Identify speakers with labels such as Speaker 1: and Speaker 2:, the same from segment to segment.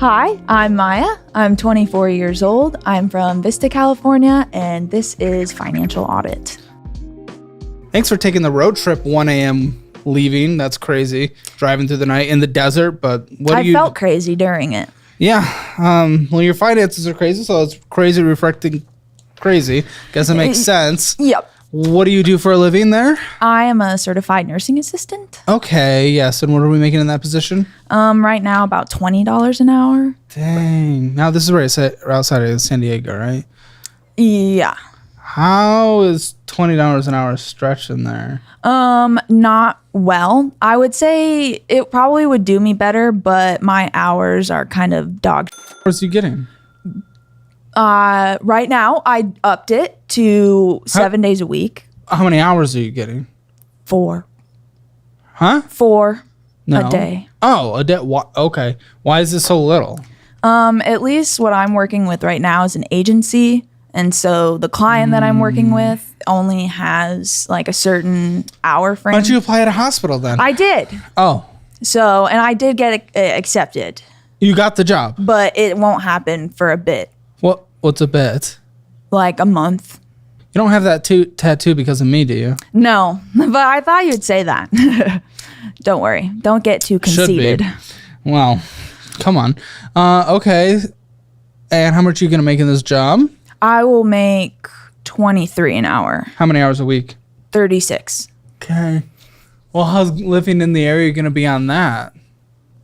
Speaker 1: Hi, I'm Maya. I'm 24 years old. I'm from Vista, California, and this is Financial Audit.
Speaker 2: Thanks for taking the road trip, 1 a.m. leaving. That's crazy. Driving through the night in the desert, but
Speaker 1: I felt crazy during it.
Speaker 2: Yeah. Well, your finances are crazy, so it's crazy reflecting crazy. Guess it makes sense.
Speaker 1: Yep.
Speaker 2: What do you do for a living there?
Speaker 1: I am a certified nursing assistant.
Speaker 2: Okay, yes. And what are we making in that position?
Speaker 1: Right now, about $20 an hour.
Speaker 2: Dang. Now, this is where it's outside of San Diego, right?
Speaker 1: Yeah.
Speaker 2: How is $20 an hour stretched in there?
Speaker 1: Not well. I would say it probably would do me better, but my hours are kind of dog.
Speaker 2: What's you getting?
Speaker 1: Right now, I upped it to 7 days a week.
Speaker 2: How many hours are you getting?
Speaker 1: 4.
Speaker 2: Huh?
Speaker 1: 4
Speaker 2: No.
Speaker 1: a day.
Speaker 2: Oh, a day. Okay. Why is this so little?
Speaker 1: At least what I'm working with right now is an agency. And so the client that I'm working with only has like a certain hour frame.
Speaker 2: Why don't you apply at a hospital then?
Speaker 1: I did.
Speaker 2: Oh.
Speaker 1: So, and I did get accepted.
Speaker 2: You got the job.
Speaker 1: But it won't happen for a bit.
Speaker 2: What's a bit?
Speaker 1: Like a month.
Speaker 2: You don't have that tattoo because of me, do you?
Speaker 1: No, but I thought you'd say that. Don't worry. Don't get too conceited.
Speaker 2: Should be. Well, come on. Okay. And how much are you going to make in this job?
Speaker 1: I will make $23 an hour.
Speaker 2: How many hours a week?
Speaker 1: 36.
Speaker 2: Okay. Well, how's living in the area going to be on that?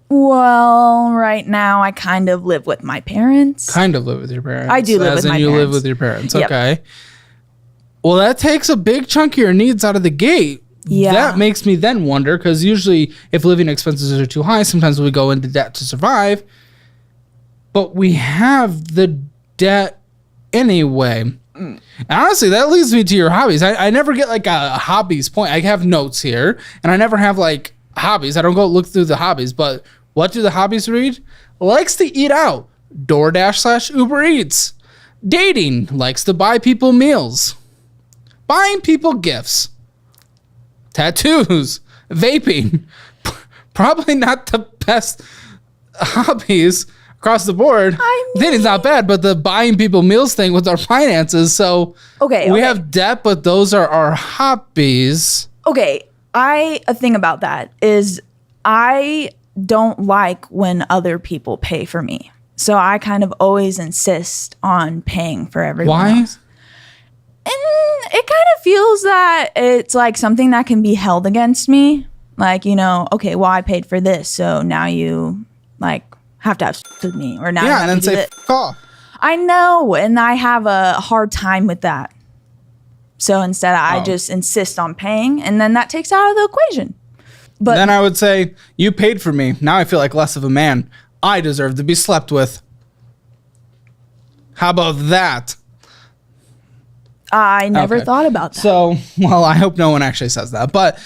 Speaker 1: Well, right now I kind of live with my parents.
Speaker 2: Kind of live with your parents.
Speaker 1: I do live with my parents.
Speaker 2: As in you live with your parents.
Speaker 1: Yep.
Speaker 2: Okay. Well, that takes a big chunk of your needs out of the gate.
Speaker 1: Yeah.
Speaker 2: That makes me then wonder, because usually if living expenses are too high, sometimes we go into debt to survive. But we have the debt anyway. And honestly, that leads me to your hobbies. I never get like a hobbies point. I have notes here, and I never have like hobbies. I don't go look through the hobbies, but what do the hobbies read? Likes to eat out. DoorDash/Uber Eats. Dating. Likes to buy people meals. Buying people gifts. Tattoos. Vaping. Probably not the best hobbies across the board. Dating's not bad, but the buying people meals thing with our finances. So we have debt, but those are our hobbies.
Speaker 1: Okay. A thing about that is I don't like when other people pay for me. So I kind of always insist on paying for everyone else. And it kind of feels that it's like something that can be held against me. Like, you know, okay, well, I paid for this, so now you like have to have with me, or now you have
Speaker 2: and then
Speaker 1: to do
Speaker 2: say
Speaker 1: it.
Speaker 2: off.
Speaker 1: I know, and I have a hard time with that. So instead, I just insist on paying, and then that takes out of the equation. But
Speaker 2: then I would say, you paid for me. Now I feel like less of a man. I deserve to be slept with. How about that?
Speaker 1: I never thought about that.
Speaker 2: So, well, I hope no one actually says that. But,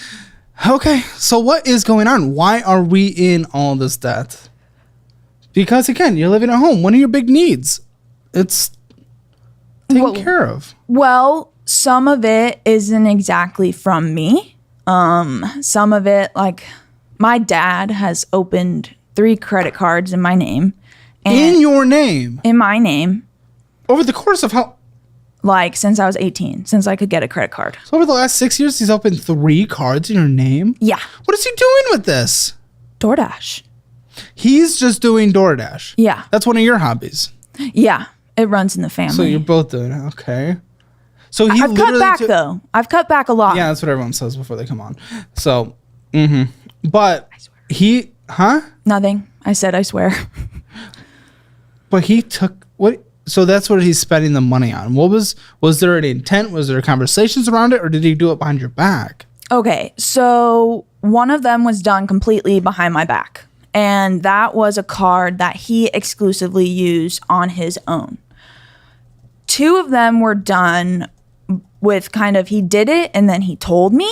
Speaker 2: okay, so what is going on? Why are we in all this debt? Because, again, you're living at home. One of your big needs. It's taken care of.
Speaker 1: Well, some of it isn't exactly from me. Some of it, like, my dad has opened 3 credit cards in my name.
Speaker 2: In your name?
Speaker 1: In my name.
Speaker 2: Over the course of how?
Speaker 1: Like, since I was 18, since I could get a credit card.
Speaker 2: So over the last 6 years, he's opened 3 cards in your name?
Speaker 1: Yeah.
Speaker 2: What is he doing with this?
Speaker 1: DoorDash.
Speaker 2: He's just doing DoorDash.
Speaker 1: Yeah.
Speaker 2: That's one of your hobbies.
Speaker 1: Yeah. It runs in the family.
Speaker 2: So you're both doing it. Okay. So
Speaker 1: I've cut back, though. I've cut back a lot.
Speaker 2: Yeah, that's what everyone says before they come on. So, But Nothing.
Speaker 1: I said I swear.
Speaker 2: But he took what? So that's what he's spending the money on. Was there an intent? Was there conversations around it, or did he do it behind your back?
Speaker 1: Okay, so one of them was done completely behind my back. And that was a card that he exclusively used on his own. 2 of them were done with kind of, he did it and then he told me.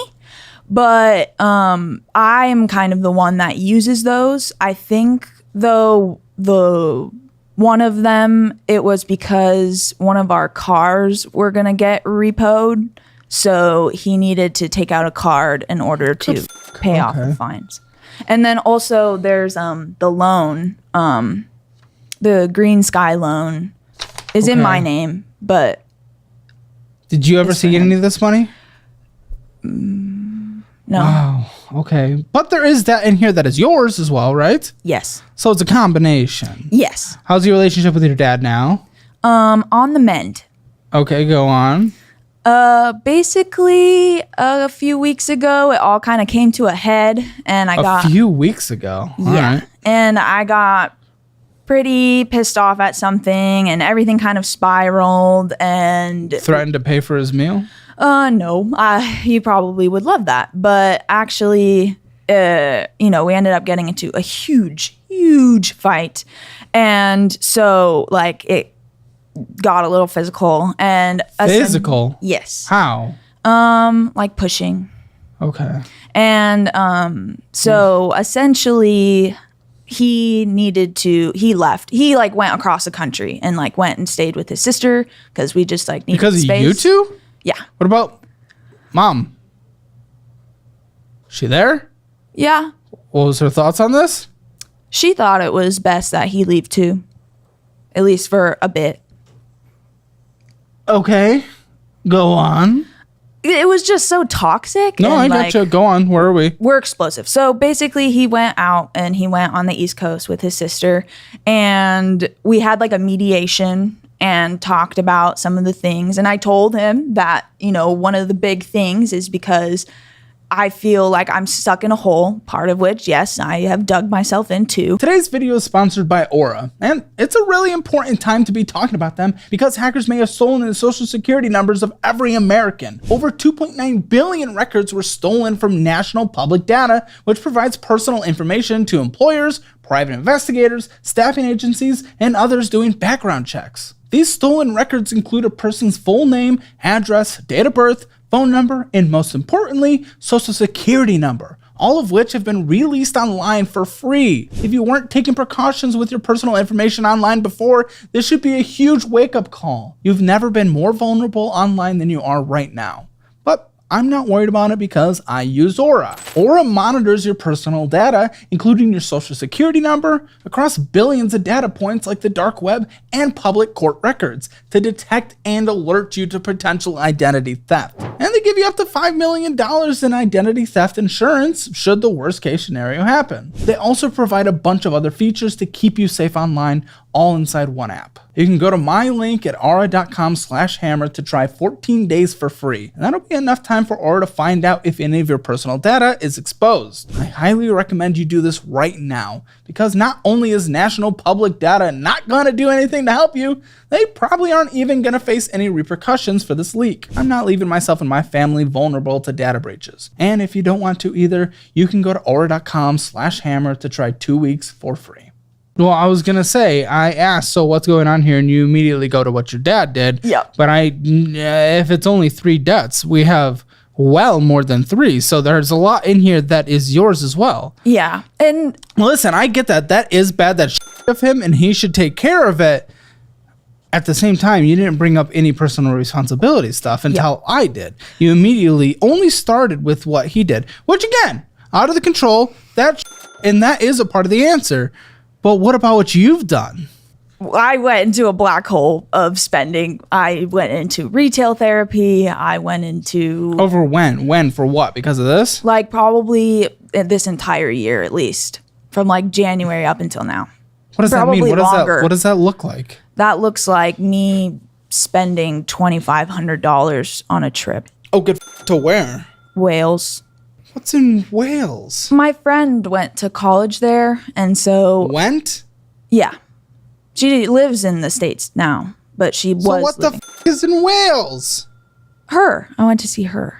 Speaker 1: But I am kind of the one that uses those. I think, though, the one of them, it was because one of our cars were going to get repoed. So he needed to take out a card in order to pay off the fines. And then also there's the loan The Green Sky loan is in my name, but...
Speaker 2: Did you ever see any of this money?
Speaker 1: No.
Speaker 2: Wow. Okay. But there is that in here that is yours as well, right?
Speaker 1: Yes.
Speaker 2: So it's a combination.
Speaker 1: Yes.
Speaker 2: How's your relationship with your dad now?
Speaker 1: On the mend.
Speaker 2: Okay, go on.
Speaker 1: Basically, a few weeks ago, it all kind of came to a head, and
Speaker 2: A few weeks ago. All right.
Speaker 1: And I got pretty pissed off at something, and everything kind of spiraled, and...
Speaker 2: Threatened to pay for his meal?
Speaker 1: No. You probably would love that. But actually, we ended up getting into a huge, huge fight. And so, like, it got a little physical. And
Speaker 2: Physical?
Speaker 1: Yes.
Speaker 2: How?
Speaker 1: Like pushing.
Speaker 2: Okay.
Speaker 1: And so essentially... he left. He like went across the country and like went and stayed with his sister because we just like needed space.
Speaker 2: Because of you two?
Speaker 1: Yeah.
Speaker 2: What about mom? She there?
Speaker 1: Yeah.
Speaker 2: What was her thoughts on this?
Speaker 1: She thought it was best that he leave too. At least for a bit.
Speaker 2: Okay. Go on.
Speaker 1: It was just so toxic.
Speaker 2: No, I gotcha. Go on. Where are we?
Speaker 1: We're explosive. So basically he went out and he went on the East Coast with his sister, and we had like a mediation and talked about some of the things. And I told him that, one of the big things is because I feel like I'm stuck in a hole, part of which, yes, I have dug myself into.
Speaker 2: Today's video is sponsored by Aura, and it's a really important time to be talking about them because hackers may have stolen the social security numbers of every American. Over 2.9 billion records were stolen from national public data, which provides personal information to employers, private investigators, staffing agencies, and others doing background checks. These stolen records include a person's full name, address, date of birth, phone number, and most importantly, social security number, all of which have been released online for free. If you weren't taking precautions with your personal information online before, this should be a huge wake-up call. You've never been more vulnerable online than you are right now. But I'm not worried about it because I use Aura. Aura monitors your personal data, including your social security number, across billions of data points like the dark web and public court records to detect and alert you to potential identity theft. And they give you up to $5 million in identity theft insurance should the worst case scenario happen. They also provide a bunch of other features to keep you safe online, all inside one app. You can go to my link at aura.com/hammer to try 14 days for free. And that'll be enough time for Aura to find out if any of your personal data is exposed. I highly recommend you do this right now because not only is national public data not gonna do anything to help you, they probably aren't even gonna face any repercussions for this leak. I'm not leaving myself and my family vulnerable to data breaches. And if you don't want to either, you can go to aura.com/hammer to try 2 weeks for free. Well, I was going to say, I asked, so what's going on here? And you immediately go to what your dad did.
Speaker 1: Yeah.
Speaker 2: But if it's only 3 debts, we have well more than 3. So there's a lot in here that is yours as well.
Speaker 1: Yeah. And
Speaker 2: listen, I get that. That is bad. That's of him, and he should take care of it. At the same time, you didn't bring up any personal responsibility stuff until I did. You immediately only started with what he did, which again, out of the control, and that is a part of the answer. But what about what you've done?
Speaker 1: I went into a black hole of spending. I went into retail therapy. I went into...
Speaker 2: Over when? When? For what? Because of this?
Speaker 1: Like probably this entire year at least. From like January up until now.
Speaker 2: What does
Speaker 1: probably
Speaker 2: that mean?
Speaker 1: Longer.
Speaker 2: What does that look like?
Speaker 1: That looks like me spending $2,500 on a trip.
Speaker 2: Oh, good. To where?
Speaker 1: Wales.
Speaker 2: What's in Wales?
Speaker 1: My friend went to college there, and so...
Speaker 2: Went?
Speaker 1: Yeah. She lives in the States now, but she was
Speaker 2: So what
Speaker 1: living.
Speaker 2: the is in Wales?
Speaker 1: Her. I went to see her.